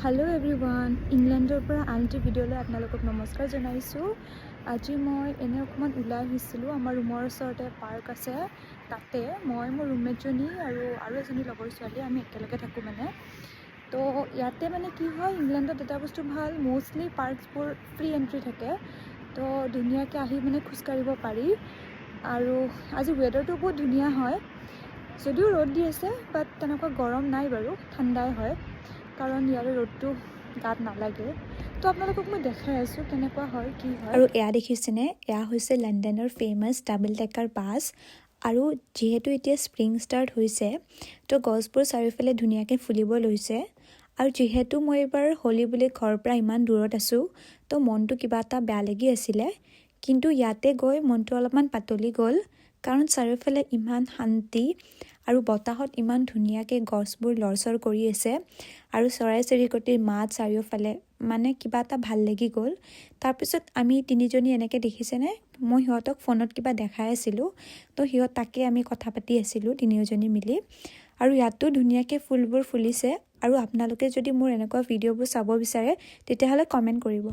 Hello everyone इंग्लैंडर पर आनटी video आपलोक नमस्कार जनाइছোঁ। আজি মই এনে অকমান ওলাই আহিছিলোঁ। আমাৰ ৰুমৰ ওচৰতে পাৰ্ক আছে, তাতে মই মোৰ ৰুমমেটজনী আৰু এজনী লগৰ ছোৱালী আমি একেলগে থাকোঁ মানে। তো ইয়াতে মানে কি হয়, ইংলেণ্ডত এটা বস্তু ভাল, মোষ্টলি পাৰ্কছবোৰ ফ্ৰী এণ্ট্ৰি থাকে। তো ধুনীয়াকৈ আহি মানে খোজকাঢ়িব পাৰি। আৰু আজি ৱেডাৰটো বহুত ধুনীয়া হয়, যদিও ৰ'দ দি আছে, বাট তেনেকুৱা গৰম নাই বাৰু, ঠাণ্ডাই হয়, কাৰণ ইয়াৰে ৰ'দটো গাত নালাগে। তো আপোনালোকক মই দেখাই আছোঁ কেনেকুৱা হয় কি হয়। আৰু এয়া দেখিছেনে, এয়া হৈছে লণ্ডনৰ ফেমাছ ডাবল ডেকাৰ বাছ। আৰু যিহেতু এতিয়া স্প্ৰিং ষ্টাৰ্ট হৈছে, তো গছবোৰ চাৰিওফালে ধুনীয়াকৈ ফুলিব লৈছে। আৰু যিহেতু মই এইবাৰ হোলী বুলি ঘৰৰ পৰা ইমান দূৰত আছোঁ, তো মনটো কিবা এটা বেয়া লাগি আছিলে। কিন্তু ইয়াতে গৈ মনটো অলপমান পাতলি গ'ল, কাৰণ চাৰিওফালে ইমান শান্তি আৰু বতাহত ইমান ধুনীয়াকৈ গছবোৰ লৰচৰ কৰি আছে আৰু চৰাই চিৰিকটিৰ মাত চাৰিওফালে, মানে কিবা এটা ভাল লাগি গ'ল। তাৰপিছত আমি তিনিজনী এনেকৈ দেখিছেনে, মই সিহঁতক ফোনত কিবা দেখাই আছিলোঁ, তো তাকে আমি কথা পাতি আছিলোঁ তিনিওজনী মিলি। আৰু ইয়াতো ধুনীয়াকৈ ফুলবোৰ ফুলিছে। আৰু আপোনালোকে যদি মোৰ এনেকুৱা ভিডিঅ'বোৰ চাব বিচাৰে তেতিয়াহ'লে কমেণ্ট কৰিব।